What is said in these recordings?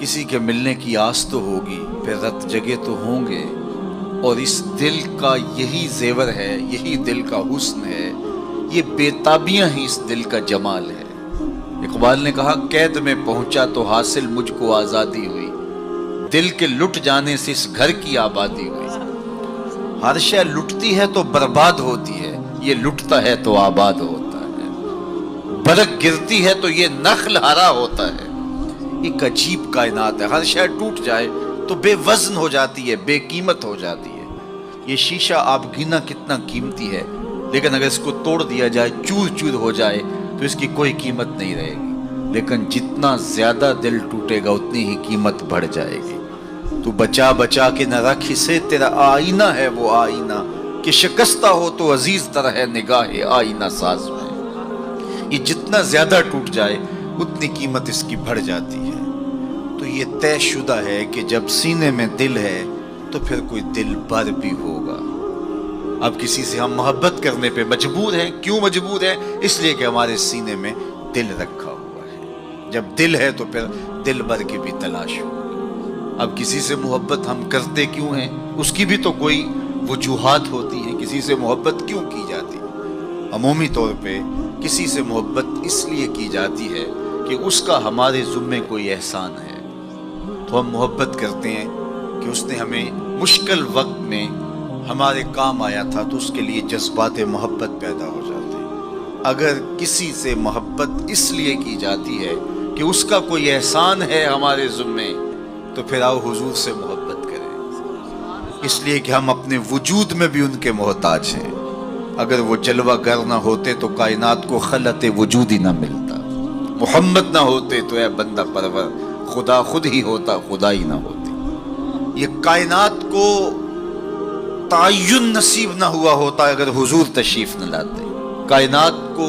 کسی کے ملنے کی آس تو ہوگی، پھر رت جگے تو ہوں گے، اور اس دل کا یہی زیور ہے، یہی دل کا حسن ہے، یہ بے تابیاں ہی اس دل کا جمال ہے۔ اقبال نے کہا قید میں پہنچا تو حاصل مجھ کو آزادی ہوئی، دل کے لٹ جانے سے اس گھر کی آبادی ہوئی۔ ہر شے لٹتی ہے تو برباد ہوتی ہے، یہ لٹتا ہے تو آباد ہوتا ہے۔ برگ گرتی ہے تو یہ نخل ہرا ہوتا ہے۔ ایک عجیب کائنات ہے، ہر شے ٹوٹ جائے تو بے وزن ہو جاتی ہے، بے قیمت ہو جاتی ہے۔ یہ شیشہ آپ گنا کتنا قیمتی ہے، لیکن اگر اس کو توڑ دیا جائے، چور چور ہو جائے تو اس کی کوئی قیمت نہیں رہے گی، لیکن جتنا زیادہ دل ٹوٹے گا اتنی ہی قیمت بڑھ جائے گی۔ تو بچا بچا کے نہ رکھ اسے، تیرا آئینہ ہے وہ آئینہ کہ شکستہ ہو تو عزیز تر ہے نگاہ آئینہ ساز میں۔ یہ جتنا زیادہ ٹوٹ جائے اتنی قیمت اس کی بڑھ جاتی ہے۔ تو یہ طے شدہ ہے کہ جب سینے میں دل ہے تو پھر کوئی دل بر بھی ہوگا۔ اب کسی سے ہم محبت کرنے پہ مجبور ہیں، کیوں مجبور ہیں؟ اس لیے کہ ہمارے سینے میں دل رکھا ہوا ہے۔ جب دل ہے تو پھر دل بر کی بھی تلاش ہوگی۔ اب کسی سے محبت ہم کرتے کیوں ہیں؟ اس کی بھی تو کوئی وجوہات ہوتی ہیں، کسی سے محبت کیوں کی جاتی ہے؟ عمومی طور پہ کسی سے محبت اس لیے کی جاتی ہے کہ اس کا ہمارے ذمے کوئی احسان ہے، تو ہم محبت کرتے ہیں کہ اس نے ہمیں مشکل وقت میں ہمارے کام آیا تھا، تو اس کے لیے جذبات محبت پیدا ہو جاتے ہیں۔ اگر کسی سے محبت اس لیے کی جاتی ہے کہ اس کا کوئی احسان ہے ہمارے ذمے، تو پھر آؤ حضور سے محبت کریں، اس لیے کہ ہم اپنے وجود میں بھی ان کے محتاج ہیں۔ اگر وہ جلوہ گر نہ ہوتے تو کائنات کو خلعت وجود ہی نہ ملتا، محمد نہ ہوتے تو اے بندہ پرور خدا خود ہی ہوتا، خدا ہی نہ ہوتی۔ یہ کائنات کو تعین نصیب نہ ہوا ہوتا اگر حضور تشریف نہ لاتے، کائنات کو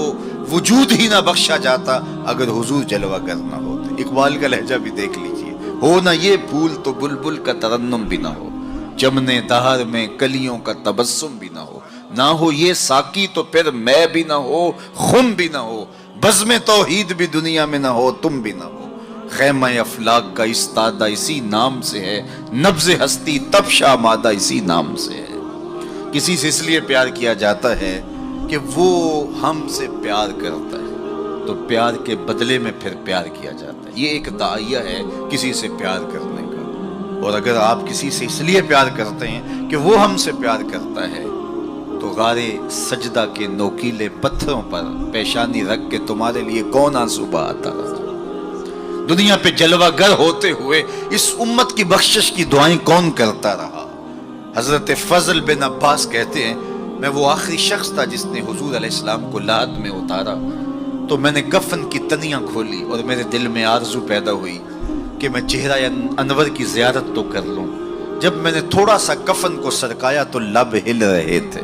وجود ہی نہ بخشا جاتا اگر حضور جلوہ گر نہ ہوتے۔ اقبال کا لہجہ بھی دیکھ لیجئے، ہو نہ یہ پھول تو بلبل کا ترنم بھی نہ ہو، چمنے دہر میں کلیوں کا تبسم بھی نہ ہو، نہ ہو یہ ساقی تو پھر میں بھی نہ ہو، خم بھی نہ ہو، بزم توحید بھی دنیا میں نہ ہو، تم بھی نہ ہو۔ خیمہ افلاک کا استادہ اسی نام سے ہے، نبض ہستی تب شامادہ اسی نام سے ہے۔ کسی سے اس لیے پیار کیا جاتا ہے کہ وہ ہم سے پیار کرتا ہے، تو پیار کے بدلے میں پھر پیار کیا جاتا ہے۔ یہ ایک داعیہ ہے کسی سے پیار کرنے کا۔ اور اگر آپ کسی سے اس لیے پیار کرتے ہیں کہ وہ ہم سے پیار کرتا ہے، تو غار سجدہ کے نوکیلے پتھروں پر پیشانی رکھ کے تمہارے لیے کون آنسو بہاتا رہا؟ دنیا پہ جلوہ گر ہوتے ہوئے اس امت کی بخشش کی دعائیں کون کرتا رہا؟ حضرت فضل بن عباس کہتے ہیں، میں وہ آخری شخص تھا جس نے حضور علیہ السلام کو لحد میں اتارا، تو میں نے کفن کی تنیاں کھولی اور میرے دل میں آرزو پیدا ہوئی کہ میں چہرہ انور کی زیارت تو کر لوں۔ جب میں نے تھوڑا سا کفن کو سرکایا تو لب ہل رہے تھے،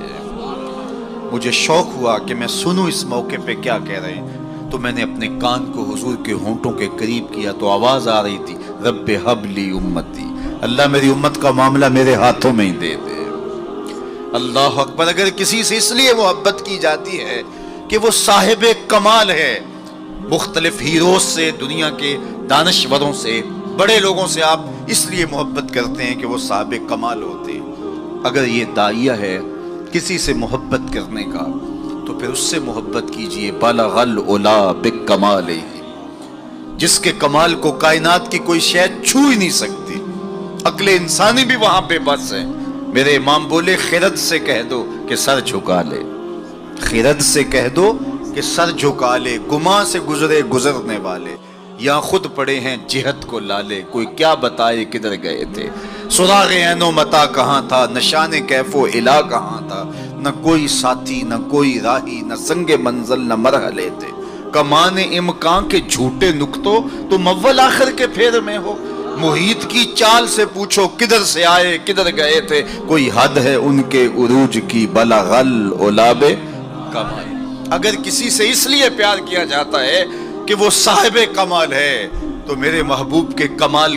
مجھے شوق ہوا کہ میں سنوں اس موقع پہ کیا کہہ رہے ہیں، تو میں نے اپنے کان کو حضور کے ہونٹوں کے قریب کیا تو آواز آ رہی تھی، رب ہب لی امتی، اللہ میری امت کا معاملہ میرے ہاتھوں میں ہی دے دے۔ اللہ اکبر۔ اگر کسی سے اس لیے محبت کی جاتی ہے کہ وہ صاحب کمال ہے، مختلف ہیروز سے، دنیا کے دانشوروں سے، بڑے لوگوں سے آپ اس لیے محبت کرتے ہیں کہ وہ صاحب کمال ہوتے ہیں۔ اگر یہ داعیہ ہے کسی سے محبت کرنے کا، تو پھر اس سے محبت کیجئے۔ بلغ العلا بکمالہ، جس کے کمال کو کائنات کی کوئی شے چھو ہی نہیں سکتی، عقل انسانی بھی وہاں پہ بس ہے۔ میرے امام بولے خرد سے کہہ دو کہ سر جھکا لے، خرد سے کہہ دو کہ سر جھکا لے، گماں سے گزرے گزرنے والے، یا خود پڑے ہیں جہت کو لالے، کوئی کیا بتائے کدھر گئے تھے، سراغ عین و متا کہاں تھا، نشان کیف و الہ کہاں تھا، نہ کوئی ساتھی نہ کوئی راہی، نہ سنگ منزل نہ مرحلے تھے، کمان امکان کے جھوٹے نکتوں تم اول آخر کے پھیر میں ہو، محیط کی چال سے پوچھو کدھر سے آئے کدھر گئے تھے، کوئی حد ہے ان کے عروج کی، بلغ العلا بکمال۔ اگر کسی سے اس لیے پیار کیا جاتا ہے کہ وہ صاحب کمال ہے، تو میرے محبوب کے کمال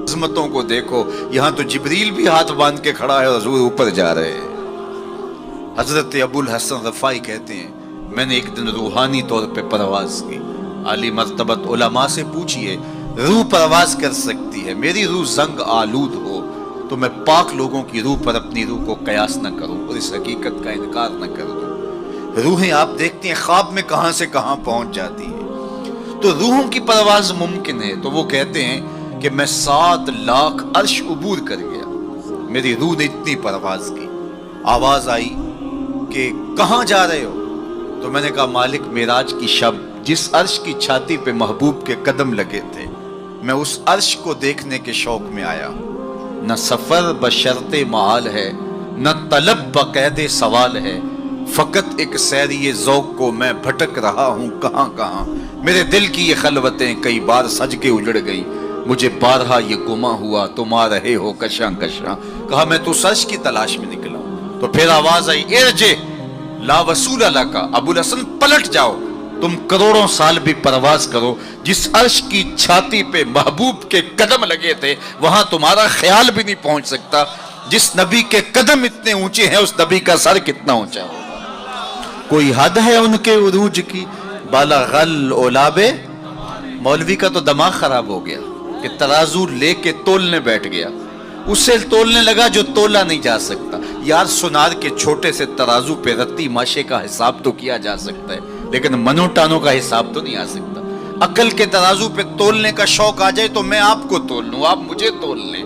عظمتوں کو دیکھو، یہاں تو جبریل بھی ہاتھ باندھ کے کھڑا ہے اور حضور اوپر جا رہے ہیں۔ حضرت ابو الحسن رفاعی کہتے ہیں، میں نے ایک دن روحانی طور پہ پرواز کی، عالی مرتبت علماء سے پوچھئے روح پرواز کر سکتی ہے. میری روح زنگ آلود ہو تو میں پاک لوگوں کی روح پر اپنی روح کو قیاس نہ کروں اور اس حقیقت کا انکار نہ کر دوں. روحیں آپ دیکھتے ہیں خواب میں کہاں سے کہاں پہنچ جاتی ہیں. تو روحوں کی پرواز ممکن ہے. تو وہ کہتے ہیں کہ میں 7 لاکھ عرش عبور کر گیا, میری روح نے اتنی پرواز کی. آواز آئی کہ کہاں جا رہے ہو؟ تو میں نے کہا مالک معراج کی شب جس عرش کی چھاتی پہ محبوب کے قدم لگے تھے, میں اس عرش کو دیکھنے کے شوق میں آیا. نہ سفر بشرط محال ہے, نہ طلب بقید سوال ہے, فقط ایک سیری ذوق کو میں بھٹک رہا ہوں کہاں کہاں. میرے دل کی یہ خلوتیں کئی بار سج کے اجڑ گئی, مجھے بارہا یہ گما ہوا تم آ رہے ہو کشاں کشاں. کہا میں تو سچ کی تلاش میں نکلا ہوں. تو پھر آواز آئی ارجع لا وصول لک, ابو الحسن پلٹ جاؤ, تم کروڑوں سال بھی پرواز کرو, جس عرش کی چھاتی پہ محبوب کے قدم لگے تھے وہاں تمہارا خیال بھی نہیں پہنچ سکتا. جس نبی کے قدم اتنے اونچے ہیں اس نبی کا سر کتنا اونچا ہوگا. کوئی حد ہے ان کے عروج کی, بالغ العلاب. مولوی کا تو دماغ خراب ہو گیا کہ ترازو لے کے تولنے بیٹھ گیا, اسے تولنے لگا جو تولا نہیں جا سکتا. یار سونار کے چھوٹے سے ترازو پہ رتی ماشے کا حساب تو کیا جا سکتا ہے, لیکن منو ٹانوں کا حساب تو نہیں آ سکتا. عقل کے ترازو پہ تولنے کا شوق آ جائے تو میں آپ کو تول لوں, آپ مجھے تول لیں.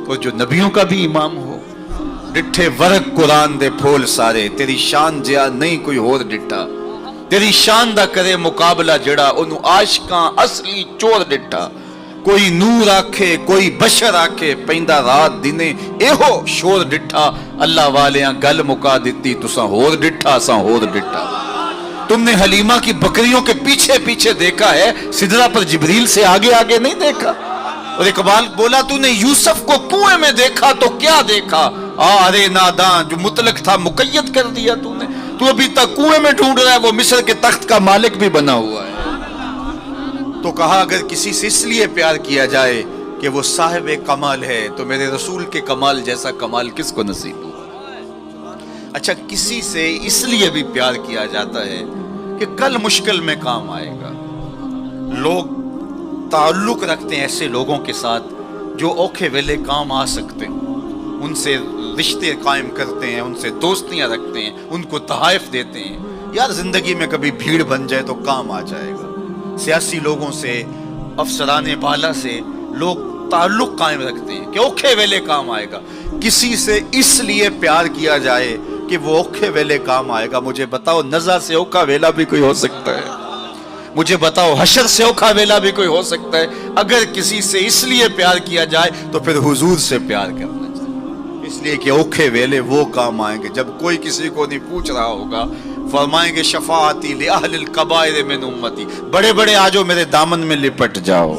اور جو نبیوں کا بھی امام ہو, ڈٹھے ورق قرآن دے پھول سارے, تیری شان جیا نہیں کوئی اور ڈٹھا, تیری شان دا کرے مقابلہ جڑا انہوں عاشقاں اصلی چور ڈٹھا. کوئی نور آکھے کوئی بشر آکھے, پیندہ رات دینے ایہو شور ڈٹھا. اللہ والیاں گل مکا دیتی تساں ہور ڈٹھا ساں ہور ڈٹھا. تم نے حلیمہ کی بکریوں کے پیچھے پیچھے دیکھا ہے, سدرہ پر جبریل سے آگے آگے نہیں دیکھا. اور اقبال بولا تو نے یوسف کو کنویں میں دیکھا تو کیا دیکھا, ارے ناداں جو مطلق تھا مقید کر دیا تو نے. تو ابھی تک کنویں میں ڈھونڈ رہا ہے, وہ مصر کے تخت کا مالک بھی بنا ہوا ہے. تو کہا اگر کسی سے اس لیے پیار کیا جائے کہ وہ صاحب کمال ہے تو میرے رسول کے کمال جیسا کمال کس کو نصیب ہوا. اچھا کسی سے اس لیے بھی پیار کیا جاتا ہے کہ کل مشکل میں کام آئے گا. لوگ تعلق رکھتے ہیں ایسے لوگوں کے ساتھ جو اوکھے ویلے کام آ سکتے ہیں, ان سے رشتے قائم کرتے ہیں, ان سے دوستیاں رکھتے ہیں, ان کو تحائف دیتے ہیں. یار زندگی میں کبھی بھیڑ بن جائے تو کام آ جائے گا. سیاسی لوگوں سے, افسران بالا سے لوگ تعلق قائم رکھتے ہیں کہ اوکھے ویلے کام آئے گا. کسی سے اس لیے پیار کیا جائے کہ وہ اوکھے ویلے کام آئے گا. مجھے بتاؤ نزع سے اوکھا ویلا بھی کوئی ہو سکتا ہے؟ مجھے بتاؤ حشر سے اوکھا ویلا بھی کوئی ہو سکتا ہے؟ اگر کسی سے اس لیے پیار کیا جائے تو پھر حضور سے پیار کرنا چاہیے, اس لیے کہ اوکھے ویلے وہ کام آئیں گے جب کوئی کسی کو نہیں پوچھ رہا ہوگا. فرمائیں گے شفاعتی لأہل القبائر من امتی, بڑے بڑے آجو میرے دامن میں لپٹ جاؤ.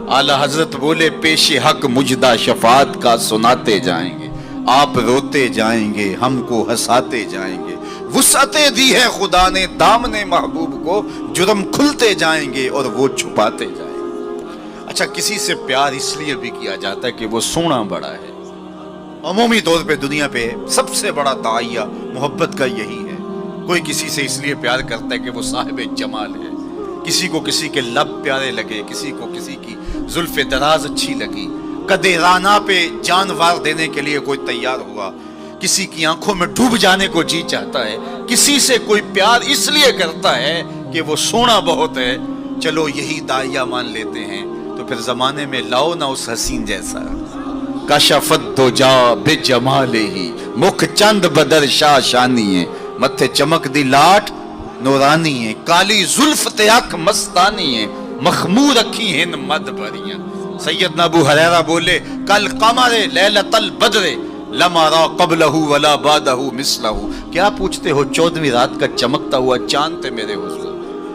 اعلی حضرت بولے پیش حق مجدہ شفاعت کا سناتے جائیں گے, آپ روتے جائیں گے ہم کو ہنساتے جائیں گے. وسعتیں دی ہے خدا نے دامن محبوب کو, جرم کھلتے جائیں گے اور وہ چھپاتے جائیں گے. اچھا کسی سے پیار اس لیے بھی کیا جاتا ہے کہ وہ سونا بڑا ہے. عمومی طور پہ دنیا پہ سب سے بڑا داعیہ محبت کا یہی ہے. کوئی کسی سے اس لیے پیار کرتا ہے کہ وہ صاحب جمال ہے, کسی کو کسی کے لب پیارے لگے, کسی کو کسی کی زلف دراز اچھی لگی, قدِ رانا پہ جان وار دینے کے لیے کوئی تیار ہوا, کسی کی آنکھوں میں ڈوب جانے کو جی چاہتا ہے. کسی سے کوئی پیار اس لیے کرتا ہے کہ وہ سونا بہت ہے. چلو یہی داعیہ مان لیتے ہیں تو پھر زمانے میں لاؤ نہ اس حسین جیسا. کشفت دو جا بے جمال ہی, مکھ چند بدر شاہ شانی ہے, متھے چمک دی لاٹ نورانی ہے, کالی زلف تیاک مستانی ہے, مخمور اکھی ہن مد بھریاں. سیدنا ابو ہریرہ بولے کل قمر لیلۃ البدر لما را قبلہ ولا بعدہ مثلہ. کیا پوچھتے ہو 14ویں رات کا چمکتا ہوا چاند تھے میرے حضور.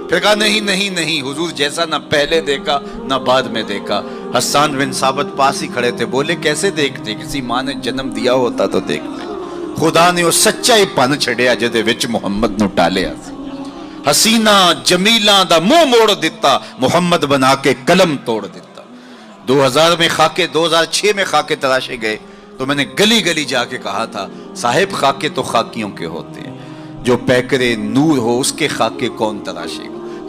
پھر کہا نہیں نہیں نہیں, حضور جیسا نہ پہلے دیکھا نہ بعد میں دیکھا. حسان بن ثابت پاس ہی کھڑے تھے, بولے کیسے دیکھتے, کسی ماں نے جنم دیا ہوتا تو دیکھتے. خدا نے وہ سچائی پن چھڑیا جدے وچ محمد نو ٹالیا. حسینہ جمیلاں دا منہ موڑ دیتا, محمد بنا کے قلم توڑ دیتا. 2000 میں خاکے, 2006 میں خاکے تراشے گئے تو میں نے گلی گلی جا کے کہا تھا صاحب خاکے تو خاکیوں کے ہوتے ہیں, جو پیکرے نور ہو اس کے خاکے کون تراشے گا.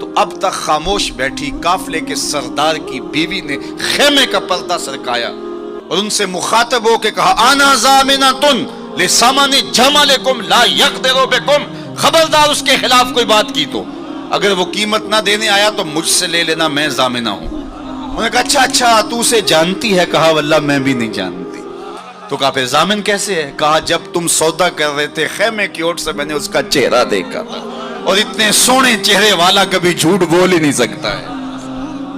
تو اب تک خاموش بیٹھی قافلے کے سردار کی بیوی نے خیمے کا پردہ سرکایا اور ان سے مخاطب ہو کے کہا آنا ضامنۃ لثمن جملکم لا یقدر بکم، خبردار اس کے خلاف کوئی بات کی تو اگر وہ قیمت نہ دینے آیا تو مجھ سے لے لینا، میں ضامنہ ہوں۔ انہوں نے کہا اچھا تو اسے جانتی ہے؟ کہا واللہ میں بھی نہیں جانتی۔ تو کہا پھر ضامن کیسے ہے؟ کہا جب تم سودا کر رہے تھے خیمے کی اوٹ سے میں نے اس کا چہرہ دیکھا تھا، اور اتنے سونے چہرے والا کبھی جھوٹ بول ہی نہیں سکتا ہے۔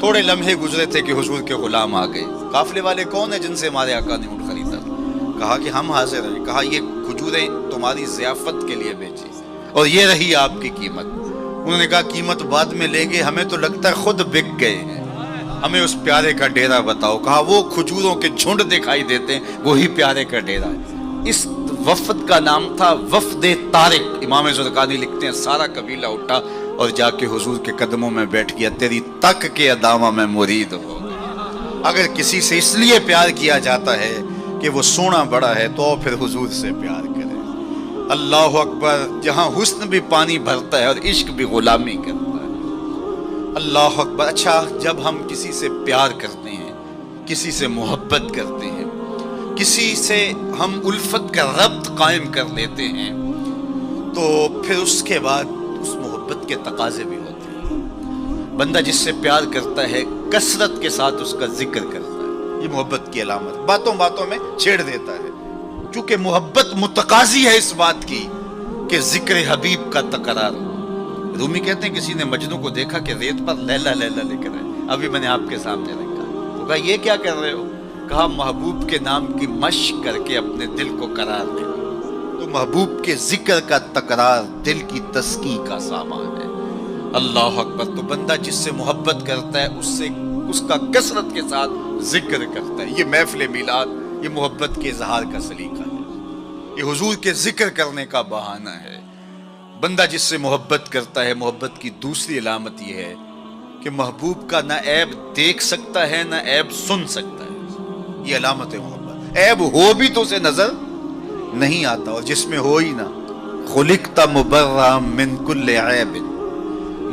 تھوڑے لمحے گزرے تھے کہ حضور کے غلام آ گئے۔ قافلے والے کون ہیں جن سے ہمارے آقا نے اونٹ خریدا؟ کہا کہ ہم حاضر ہیں۔ کہا یہ کھجوریں تمہاری ضیافت کے لیے بیچی اور یہ رہی آپ کی قیمت۔ انہوں نے کہا قیمت بعد میں لیں گے، ہمیں تو لگتا ہے خود بک گئے ہیں، ہمیں اس پیارے کا ڈیرا بتاؤ۔ کہا وہ کھجوروں کے جھنڈ دکھائی دیتے ہیں وہی پیارے کا ڈیرا ہے۔ اس وفد کا نام تھا وفد طارق۔ امام زرقانی لکھتے ہیں سارا قبیلہ اٹھا اور جا کے حضور کے قدموں میں بیٹھ گیا، تیری تک کے ادامہ میں مرید ہو گیا۔ اگر کسی سے اس لیے پیار کیا جاتا ہے کہ وہ سونا بڑا ہے تو پھر حضور سے پیار کرے۔ اللہ اکبر، جہاں حسن بھی پانی بھرتا ہے اور عشق بھی غلامی کرتا ہے۔ اللہ اکبر۔ اچھا جب ہم کسی سے پیار کرتے ہیں، کسی سے محبت کرتے ہیں، کسی سے ہم الفت کا ربط قائم کر لیتے ہیں تو پھر اس کے بعد اس محبت کے تقاضے بھی ہوتے ہیں۔ بندہ جس سے پیار کرتا ہے کثرت کے ساتھ اس کا ذکر کرتا ہے، یہ محبت کی علامت، باتوں باتوں میں چھیڑ دیتا ہے، کیونکہ محبت متقاضی ہے اس بات کی کہ ذکر حبیب کا تکرار ہو۔ رومی کہتے ہیں کسی نے مجنو کو دیکھا کہ ریت پر لیلا لیلا لکھ رہا ہے، ابھی میں نے آپ کے سامنے رکھا، تو کہا یہ کیا کر رہے ہو؟ کہا محبوب کے نام کی مشق کر کے اپنے دل کو قرار دے۔ تو محبوب کے ذکر کا تکرار دل کی تسکین کا سامان ہے۔ اللہ اکبر۔ تو بندہ جس سے محبت کرتا ہے اس کا کثرت کے ساتھ ذکر کرتا ہے۔ یہ محفل میلاد یہ محبت کے اظہار کا سلیقہ ہے، یہ حضور کے ذکر کرنے کا بہانہ ہے۔ بندہ جس سے محبت کرتا ہے، محبت کی دوسری علامت یہ ہے کہ محبوب کا نہ عیب دیکھ سکتا ہے نہ عیب سن سکتا ہے، یہ علامت ہے محبت۔ عیب ہو بھی تو اسے نظر نہیں آتا، اور جس میں ہو ہی نہ، خلقت مبرأ من کل عیب،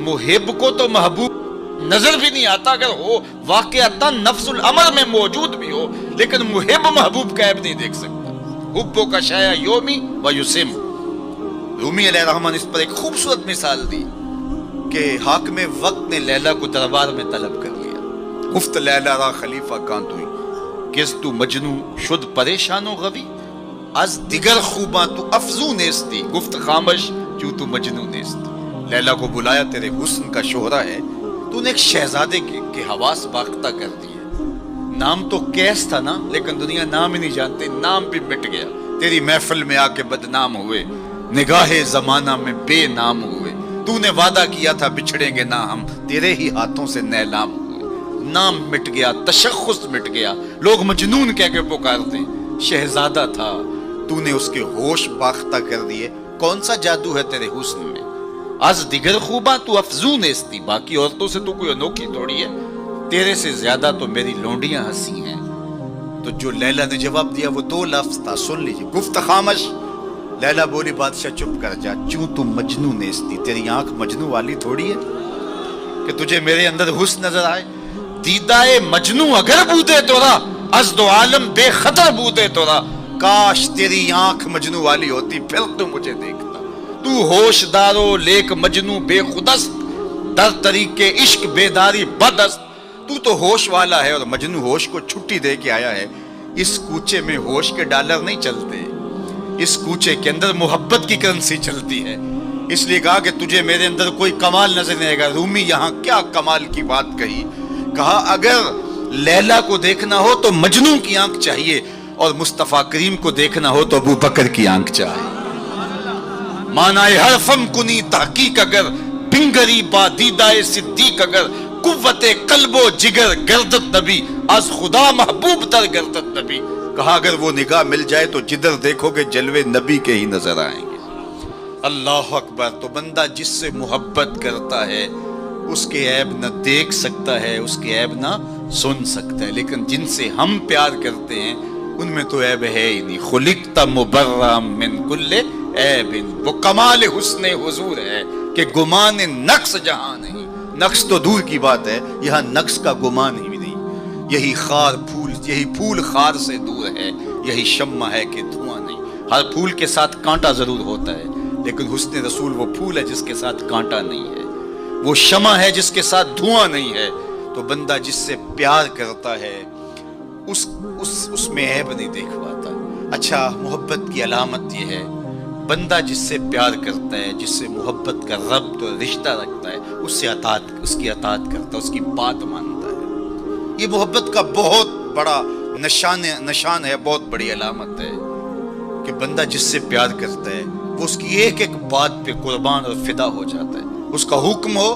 محب کو تو محبوب نظر بھی نہیں آتا، اگر ہو واقعتاً نفس الامر میں موجود بھی ہو، لیکن محب محبوب کا عیب نہیں دیکھ سکتا۔ حبو کا شایا یومی و یسم۔ رومی علیہ الرحمن اس پر ایک خوبصورت مثال دی کہ حاکم وقت نے لیلا کو دربار میں طلب کر لیا۔ گفت لیلا را خلیفہ کانتوئی کس تو مجنو شد پریشان و غوی، از دیگر خوباں تو افزو نیستی، گفت خامش جو تو مجنو نیستی۔ لیلا کو بلایا، تیرے حسن کا شہرہ ہے، تو نے ایک شہزادے کے حواس باختہ کر دیے۔ نام تو کیس تھا نا، لیکن دنیا نام ہی نہیں جانتے، نام بھی مٹ گیا۔ تیری محفل میں آ کے بدنام ہوئے، نگاہ زمانہ میں بے نام ہوئے۔ تو نے وعدہ کیا تھا بچھڑیں گے نہ ہم، تیرے ہی ہاتھوں سے نیلام ہوئے۔ نام مٹ گیا، تشخص مٹ گیا، لوگ مجنون کہہ کے پکارتے ہیں۔ شہزادہ تھا، تو نے اس کے ہوش باختہ کر دیے۔ کون سا جادو ہے تیرے حسن میں؟ از دیگر خوباں تو افزو نیستی، باقی عورتوں سے تو کوئی انوکھی تھوڑی ہے، تیرے سے زیادہ تو میری لونڈیاں ہنسی ہیں۔ تو جو لیلا نے جواب دیا وہ دو لفظ تھا، سن لیجیے۔ گفت خامش، لیلا بولی بادشاہ چپ کر جا، چوں تو مجنو نیستی، تیری آنکھ مجنو والی تھوڑی ہے کہ تجھے میرے اندر حسن نظر آئے۔ دیدائے مجنو اگر بودے تورا، از دو عالم بے خطر بودے تورا، کاش تیری آنکھ مجنو والی ہوتی پھر تو مجھے دیکھتا۔ تو ہوش دارو لیک مجنو بے خودست، در طریق عشق بیداری بدست۔ تو ہوش والا ہے اور مجنو ہوش کو چھٹی دے کے آیا ہے۔ اس کوچے میں ہوش کے ڈالر نہیں چلتے، اس کوچے کے اندر محبت کی کرنسی چلتی ہے۔ اس لیے کہا کہ تجھے میرے اندر کوئی کمال نظر نہیں آئے گا۔ رومی یہاں کیا کمال کی بات کہی، کہا اگر لیلا کو دیکھنا ہو تو مجنو کی آنکھ چاہیے، اور مصطفیٰ کریم کو دیکھنا ہو تو ابو بکر کی آنکھ چاہیے۔ مانائے حرفم کنی تحقیق اگر، بنگری با دیدائے صدیق اگر، قوت قلب و جگر گردت نبی، از خدا محبوب در گردت نبی۔ کہا اگر وہ نگاہ مل جائے تو جدھر دیکھو گے جلوے نبی کے ہی نظر آئیں گے۔ اللہ اکبر۔ تو بندہ جس سے محبت کرتا ہے اس کے عیب نہ دیکھ سکتا ہے، اس کے عیب نہ سن سکتا ہے، لیکن جن سے ہم پیار کرتے ہیں ان میں تو عیب ہے ہی نہیں۔ خلقت مبرأ من کل عیب، وہ کمال حسن حضور ہے کہ گمان نقص جہاں نہیں۔ نقص تو دور کی بات ہے، یہاں نقص کا گمان ہی نہیں۔ یہی پھول خار سے دور ہے، یہی شمع ہے کہ دھواں نہیں۔ ہر پھول کے ساتھ کانٹا ضرور ہوتا ہے، لیکن حسن رسول وہ پھول ہے جس کے ساتھ کانٹا نہیں ہے، وہ شمع ہے جس کے ساتھ دھواں نہیں ہے۔ تو بندہ جس سے پیار کرتا ہے اس میں عیب نہیں دیکھ پاتا۔ اچھا، محبت کی علامت یہ ہے، بندہ جس سے پیار کرتا ہے، جس سے محبت کا ربط اور رشتہ رکھتا ہے، اس کی اطاعت کرتا ہے، اس کی بات مانتا ہے۔ یہ محبت کا بہت بڑا نشان ہے، بہت بڑی علامت ہے کہ بندہ جس سے پیار کرتا ہے وہ اس کی ایک ایک بات پہ قربان اور فدا ہو جاتا ہے۔ اس کا حکم ہو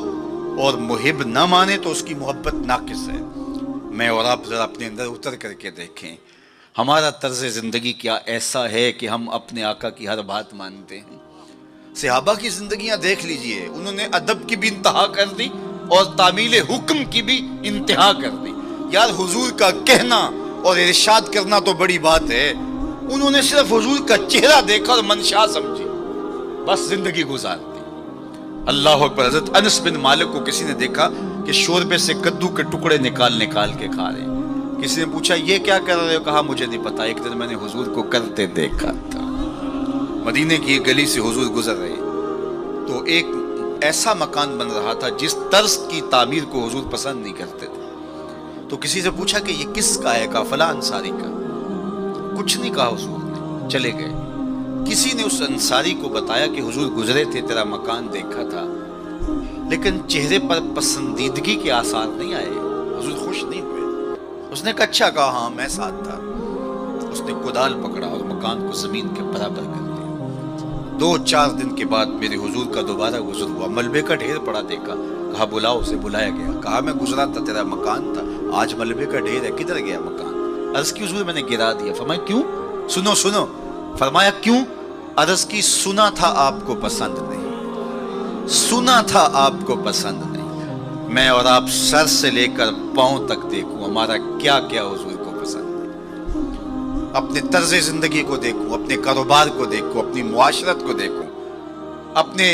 اور محب نہ مانے تو اس کی محبت ناقص ہے۔ میں اور آپ ذرا اپنے اندر اتر کر کے دیکھیں، ہمارا طرز زندگی کیا ایسا ہے کہ ہم اپنے آقا کی ہر بات مانتے ہیں؟ صحابہ کی زندگیاں دیکھ لیجئے، انہوں نے ادب کی بھی انتہا کر دی اور تعمیل حکم کی بھی انتہا کر دی۔ یار حضور کا کہنا اور ارشاد کرنا تو بڑی بات ہے، انہوں نے صرف حضور کا چہرہ دیکھا اور منشا سمجھی، بس زندگی گزار دی۔ اللہ اکبر۔ حضرت انس بن مالک کو کسی نے دیکھا کہ شوربے سے کدو کے ٹکڑے نکال کے کھا رہے ہیں۔ کسی نے پوچھا یہ کیا کر رہے ہو؟ کہا مجھے نہیں پتا، ایک دن میں نے حضور کو کرتے دیکھا تھا۔ مدینے کی ایک گلی سے حضور گزر رہے تو ایک ایسا مکان بن رہا تھا جس طرز کی تعمیر کو حضور پسند نہیں کرتے تھے۔ تو کسی سے پوچھا کہ یہ کس کا ہے؟ کہا فلاں انصاری کا۔ کچھ نہیں کہا حضور نے، چلے گئے۔ کسی نے اس انصاری کو بتایا کہ حضور گزرے تھے، تیرا مکان دیکھا تھا، لیکن چہرے پر پسندیدگی کے آثار نہیں آئے، حضور خوش نہیں ہوئے۔ اس نے کہا اچھا، کہا ہاں میں ساتھ تھا۔ اس نے کدال پکڑا اور مکان کو زمین کے برابر کر دیا۔ 2-4 دن کے بعد میرے حضور کا دوبارہ گزر ہوا، ملبے کا ڈھیر پڑا دیکھا، کہا بلاؤ۔ اسے بلایا گیا، کہا میں گزرا تھا، تیرا مکان تھا، آج ملبے کا ڈھیر ہے، کدھر گیا مکان؟ عرض کی حضور میں نے گرا دیا۔ فرمایا کیوں؟ سنو۔ فرمایا کیوں؟ عرض کی سنا تھا آپ کو پسند نہیں، سنا تھا آپ کو پسند نہیں۔ میں اور آپ سر سے لے کر پاؤں تک دیکھوں ہمارا کیا کیا حضور کو پسند ہے۔ اپنے طرز زندگی کو دیکھوں، اپنے کاروبار کو دیکھوں، اپنی معاشرت کو دیکھوں، اپنے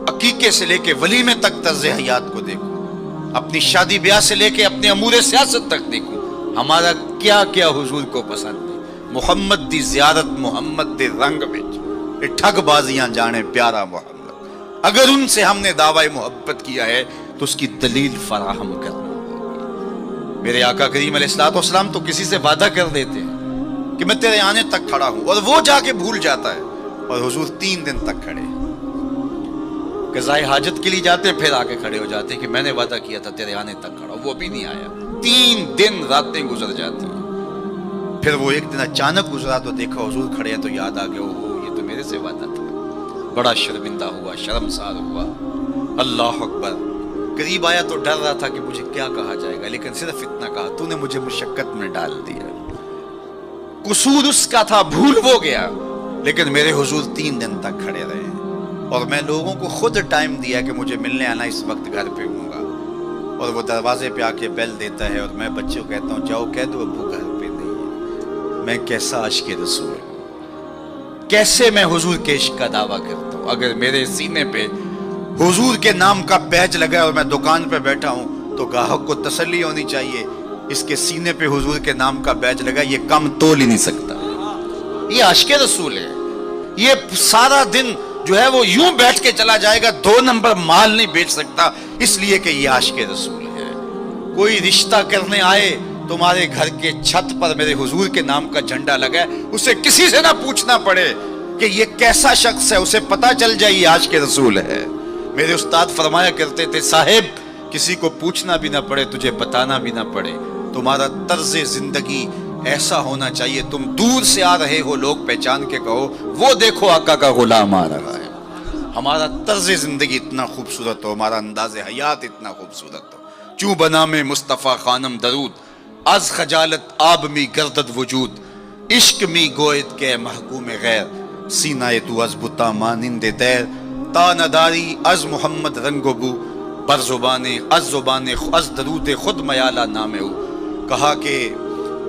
عقیقے سے لے کے ولیمے تک طرز حیات کو دیکھوں، اپنی شادی بیاہ سے لے کے اپنے امور سیاست تک دیکھوں، ہمارا کیا کیا حضور کو پسند ہے۔ محمد دی زیارت محمد دے رنگ وچ، اے ٹھگ بازیاں جانے پیارا محمد۔ اگر ان سے ہم نے دعوی محبت کیا ہے تو اس کی دلیل فراہم کرنا ہوگی۔ میرے آقا کریم علیہ الصلوۃ والسلام تو کسی سے وعدہ کر دیتے ہیں کہ میں تیرے آنے تک کھڑا ہوں، اور وہ جا کے بھول جاتا ہے، اور حضور 3 دن تک کھڑے، قضائے حاجت کے لیے جاتے پھر آ کے کھڑے ہو جاتے کہ میں نے وعدہ کیا تھا تیرے آنے تک کھڑا، وہ بھی نہیں آیا۔ 3 دن راتیں گزر جاتی ہیں۔ پھر وہ ایک دن اچانک گزرا تو دیکھا حضور کھڑے ہیں، تو یاد آ گیا اوہ یہ تو میرے سے وعدہ تھا۔ بڑا شرمندہ ہوا، شرمسار ہوا۔ اللہ اکبر۔ قریب آیا تو ڈر رہا تھا کہ مجھے کیا کہا جائے گا، لیکن صرف اتنا کہا تو نے مجھے مشقت میں ڈال دیا۔ قصور اس کا تھا، بھول وہ گیا، لیکن میرے حضور 3 دن تک کھڑے رہے، اور میں لوگوں کو خود ٹائم دیا کہ مجھے ملنے آنا، اس وقت گھر پہ ہوں گا، اور وہ دروازے پہ آ کے بیل دیتا ہے، اور میں بچے کو کہتا ہوں جاؤ کہہ دو ابو گھر پہ نہیں ہے۔ میں کیسا عاشق رسول ہوں، کیسے میں حضور کے عشق کا دعویٰ کرتا ہوں۔ اگر میرے سینے پہ حضور کے نام کا بیج لگا اور میں دکان پہ بیٹھا ہوں تو گاہک کو تسلی ہونی چاہیے، اس کے سینے پہ حضور کے نام کا بیج لگا، یہ کم تول ہی نہیں سکتا۔ یہ عاشق رسول ہے۔ یہ سارا دن جو ہے وہ یوں بیٹھ کے چلا جائے گا، 2 نمبر مال نہیں بیچ سکتا، اس لیے کہ یہ عاشق رسول ہے۔ کوئی رشتہ کرنے آئے تمہارے گھر کے چھت پر میرے حضور کے نام کا جھنڈا لگا ہے، اسے کسی سے نہ پوچھنا پڑے کہ یہ کیسا شخص ہے، اسے پتا چل جائے یہ عاشق رسول ہے۔ میرے استاد فرمایا کرتے تھے صاحب کسی کو پوچھنا بھی نہ پڑے، تجھے بتانا بھی نہ پڑے، تمہارا طرز زندگی ایسا ہونا چاہیے، تم دور سے آ رہے ہو لوگ پہچان کے کہو وہ دیکھو آقا کا غلام آ رہا ہے۔ ہمارا طرز زندگی اتنا خوبصورت ہو، ہمارا انداز حیات اتنا خوبصورت ہو۔ چوں بنا میں مصطفیٰ خانم درود، از خجالت آب می گردد وجود، عشق می گوید کے محکوم غیر، سینہ تو از بتا مانند دیر، تا نداری از محمد رنگ و بو، بر زبان از درود خود میالہ نام ہو۔ کہا کہ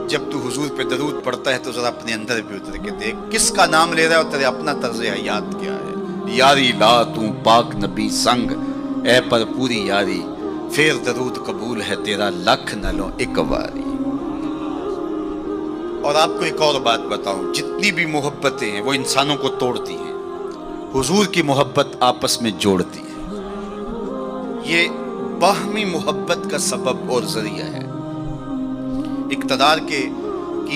جب تو حضور پہ درود پڑھتا ہے تو ذرا اپنے اندر بھی اتر کے دیکھ کس کا نام لے رہا ہے اور تیرے اپنا طرز حیات کیا ہے۔ یاری لا تو پاک نبی سنگ، اے پر پوری یاری، پھر درود قبول ہے تیرا لکھ نہ لو ایک باری۔ اور آپ کو ایک اور بات بتاؤں، جتنی بھی محبتیں ہیں وہ انسانوں کو توڑتی ہیں، حضور کی محبت آپس میں جوڑتی ہے۔ یہ باہمی محبت کا سبب اور ذریعہ ہے۔ اقتدار کی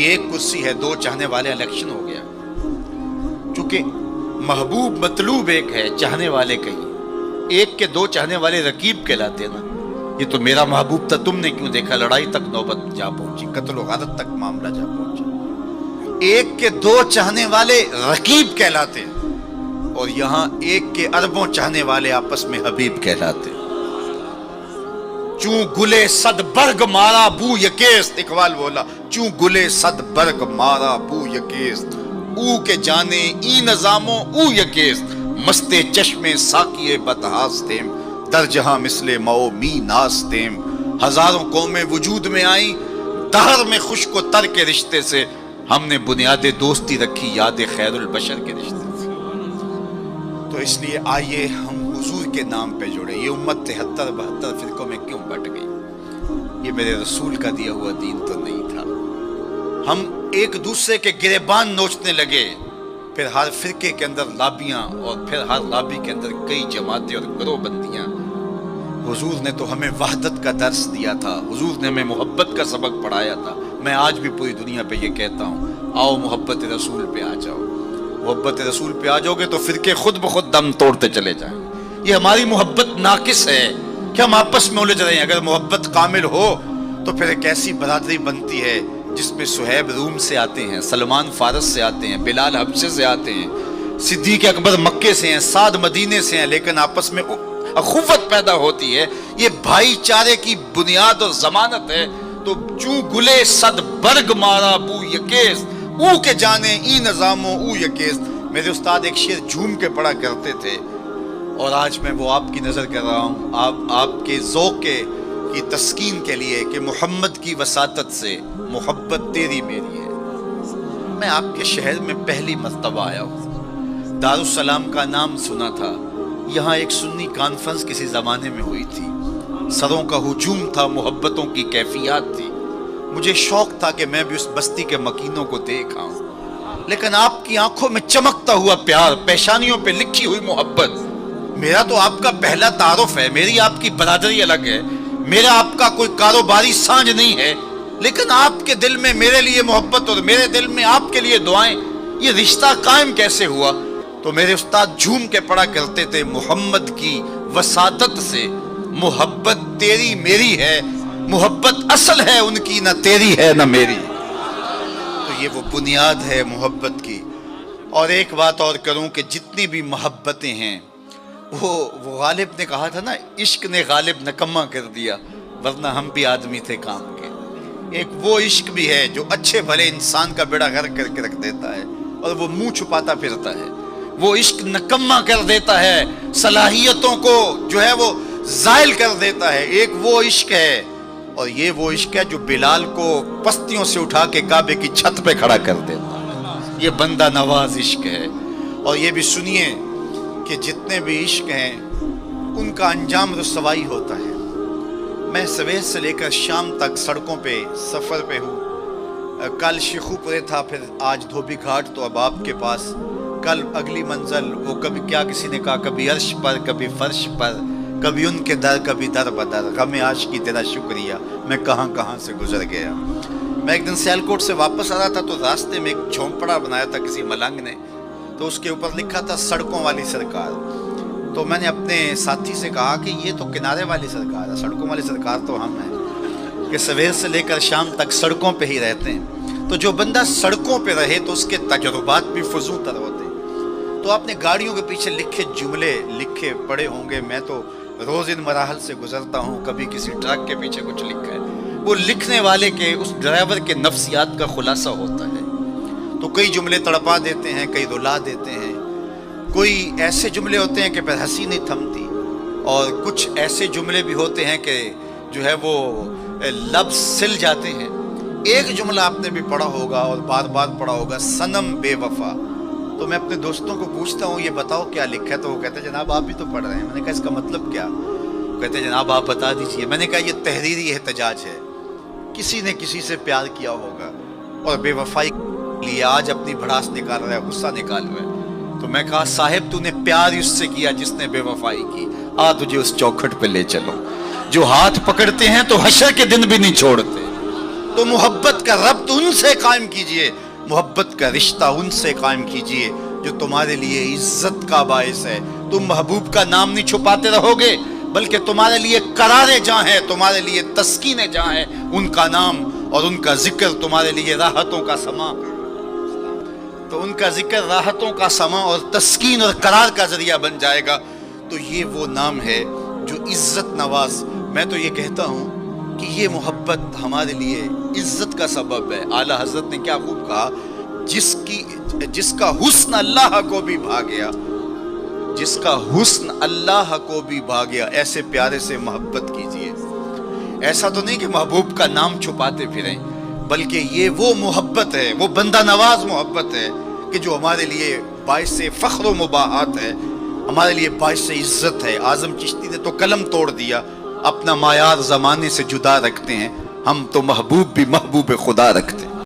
ایک کرسی ہے، دو چاہنے والے، الیکشن ہو گیا، چونکہ محبوب مطلوب ایک ہے، چاہنے والے کئی، ایک کے دو چاہنے والے رقیب کہلاتے ہیں نا۔ یہ تو میرا محبوب تھا، تم نے کیوں دیکھا، لڑائی تک نوبت جا پہنچی، قتل و غارت تک معاملہ جا پہنچا۔ ایک کے دو چاہنے والے رقیب کہلاتے ہیں، اور یہاں ایک کے اربوں چاہنے والے آپس میں حبیب کہلاتے ہیں۔ چوں گلے صد برگ مارا بو یکیست، اقبال بولا، چوں گلے صد برگ مارا بو یکیست، او کے جانے ای نظاموں او یکیست، مستے چشمے ساقیے بدہاستیم، در جہاں مثل مو می ناستیم، ہزاروں قومیں وجود میں آئیں، دہر میں خشک و تر کے رشتے سے، ہم نے بنیاد دوستی رکھی یاد خیر البشر کے رشتے سے۔ تو اس لیے آئیے ہم حضور کے نام پہ جڑے۔ یہ امت 73-72 فرقوں میں کیوں بٹ گئی؟ یہ میرے رسول کا دیا ہوا دین تو نہیں تھا۔ ہم ایک دوسرے کے گریبان نوچنے لگے، پھر ہر فرقے کے اندر لابیاں، اور پھر ہر لابی کے اندر کئی جماعتیں اور گروہ بندیاں۔ حضور نے تو ہمیں وحدت کا درس دیا تھا، حضور نے ہمیں محبت کا سبق پڑھایا تھا۔ میں آج بھی پوری دنیا پہ یہ کہتا ہوں، آؤ محبت رسول پہ آ جاؤ۔ محبت رسول پہ آ جاؤ گے تو فرقے خود بخود دم توڑتے چلے جائیں۔ یہ ہماری محبت ناقص ہے کہ ہم آپس میں الجھ رہے ہیں۔ اگر محبت کامل ہو تو پھر ایک ایسی برادری بنتی ہے جس میں صہیب روم سے آتے ہیں، سلمان فارس سے آتے ہیں، بلال حبشے سے آتے ہیں، صدیق اکبر مکے سے ہیں، سعد مدینے سے ہیں، لیکن آپس میں اخوت پیدا ہوتی ہے۔ یہ بھائی چارے کی بنیاد اور ضمانت ہے۔ تو چوں گلے صد برگ مارا بو یکیس، او کے جانے ای نظاموں او یکیس۔ میرے استاد ایک شعر جھوم کے پڑھا کرتے تھے، اور آج میں وہ آپ کی نظر کر رہا ہوں، آپ کے ذوق کی تسکین کے لیے، کہ محمد کی وساطت سے محبت تیری میری ہے۔ میں آپ کے شہر میں پہلی مرتبہ آیا ہوں، دارالسلام کا نام سنا تھا۔ یہاں ایک سنی کانفرنس کسی زمانے میں ہوئی تھی، سروں کا ہجوم تھا، محبتوں کی کیفیات تھی۔ مجھے شوق تھا کہ میں بھی اس بستی کے مکینوں کو دیکھ آؤں، لیکن آپ کی آنکھوں میں چمکتا ہوا پیار، پیشانیوں پہ لکھی ہوئی محبت۔ میرا تو آپ کا پہلا تعارف ہے، میری آپ کی برادری الگ ہے، میرا آپ کا کوئی کاروباری سانج نہیں ہے، لیکن آپ کے دل میں میرے لیے محبت اور میرے دل میں آپ کے لیے دعائیں، یہ رشتہ قائم کیسے ہوا؟ تو میرے استاد جھوم کے پڑھا کرتے تھے، محمد کی وساطت سے محبت تیری میری ہے، محبت اصل ہے ان کی، نہ تیری ہے نہ میری۔ تو یہ وہ بنیاد ہے محبت کی۔ اور ایک بات اور کروں کہ جتنی بھی محبتیں ہیں، وہ غالب نے کہا تھا نا، عشق نے غالب نکما کر دیا، ورنہ ہم بھی آدمی تھے کام کے۔ ایک وہ عشق بھی ہے جو اچھے بھلے انسان کا بیڑا غرق کر کے رکھ دیتا ہے، اور وہ منہ چھپاتا پھرتا ہے۔ وہ عشق نکما کر دیتا ہے، صلاحیتوں کو جو ہے وہ زائل کر دیتا ہے۔ ایک وہ عشق ہے، اور یہ وہ عشق ہے جو بلال کو پستیوں سے اٹھا کے کعبے کی چھت پہ کھڑا کر دیتا ہے۔ یہ بندہ نواز عشق ہے۔ اور یہ بھی سنیے کہ جتنے بھی عشق ہیں ان کا انجام رسوائی ہوتا ہے۔ میں سویر سے لے کر شام تک سڑکوں پہ سفر پہ ہوں۔ کل شیخو پورے تھا، پھر آج دھوبی گھاٹ، تو اب آپ کے پاس کل اگلی منزل، وہ کبھی کیا کسی نے کہا، کبھی عرش پر، کبھی فرش پر، کبھی ان کے در، کبھی در بدر، غم عاشقی تیرا شکریہ، میں کہاں کہاں سے گزر گیا۔ میں ایک دن سیالکوٹ سے واپس آ رہا تھا، تو راستے میں ایک جھونپڑا بنایا تھا کسی ملنگ نے، تو اس کے اوپر لکھا تھا سڑکوں والی سرکار۔ تو میں نے اپنے ساتھی سے کہا کہ یہ تو کنارے والی سرکار ہے، سڑکوں والی سرکار تو ہم ہیں، کہ سویر سے لے کر شام تک سڑکوں پہ ہی رہتے ہیں۔ تو جو بندہ سڑکوں پہ رہے تو اس کے تجربات بھی فضول تر ہوتے ہیں۔ تو آپ نے گاڑیوں کے پیچھے لکھے جملے لکھے پڑے ہوں گے، میں تو روز ان مراحل سے گزرتا ہوں، کبھی کسی ٹرک کے پیچھے کچھ لکھا ہے، وہ لکھنے والے کے، اس ڈرائیور کے نفسیات کا خلاصہ ہوتا ہے۔ تو کئی جملے تڑپا دیتے ہیں، کئی رلا دیتے ہیں، کوئی ایسے جملے ہوتے ہیں کہ پھر ہنسی نہیں تھمتی، اور کچھ ایسے جملے بھی ہوتے ہیں کہ جو ہے وہ لفظ سل جاتے ہیں۔ ایک جملہ آپ نے بھی پڑھا ہوگا اور بار بار پڑھا ہوگا، صنم بے وفا، تو میں اپنے دوستوں کو پوچھتا ہوں یہ بتاؤ کیا لکھا ہے، تو وہ کہتے ہیں جناب آپ بھی تو پڑھ رہے ہیں۔ میں نے کہا اس کا مطلب کیا؟ کہتے ہیں جناب آپ بتا دیجئے۔ میں نے کہا یہ تحریری احتجاج ہے، کسی نے کسی سے پیار کیا ہوگا اور بے وفائی لیے آج اپنی بھڑاس نکال رہا ہے، غصہ نکال رہا ہے۔ تو میں کہا صاحب تو نے پیار اس سے کیا جس نے بے وفائی کی، تجھے اس چوکھٹ پہ لے چلو۔ جو ہاتھ پکڑتے ہیں تو حشر کے دن بھی نہیں چھوڑتے۔ تو محبت کا ربط ان سے قائم کیجئے، محبت کا رشتہ ان سے قائم کیجئے جو تمہارے لیے عزت کا باعث ہے۔ تم محبوب کا نام نہیں چھپاتے رہو گے، بلکہ تمہارے لیے قرار جاں ہے، تمہارے لیے تسکین جاں ہے ان کا نام، اور ان کا ذکر تمہارے لیے راحتوں کا سما۔ تو ان کا ذکر راحتوں کا سما اور تسکین اور قرار کا ذریعہ بن جائے گا۔ تو یہ وہ نام ہے جو عزت نواز۔ میں تو یہ کہتا ہوں کہ یہ محبت ہمارے لیے عزت کا سبب ہے۔ اعلیٰ حضرت نے کیا خوب کہا، جس کا حسن اللہ کو بھی بھا گیا، جس کا حسن اللہ کو بھی بھا گیا، ایسے پیارے سے محبت کیجئے۔ ایسا تو نہیں کہ محبوب کا نام چھپاتے پھریں، بلکہ یہ وہ محبت ہے، وہ بندہ نواز محبت ہے کہ جو ہمارے لیے باعث فخر و مباحات ہے، ہمارے لیے باعث عزت ہے۔ اعظم چشتی نے تو قلم توڑ دیا، اپنا معیار زمانے سے جدا رکھتے ہیں، ہم تو محبوب بھی محبوب خدا رکھتے ہیں۔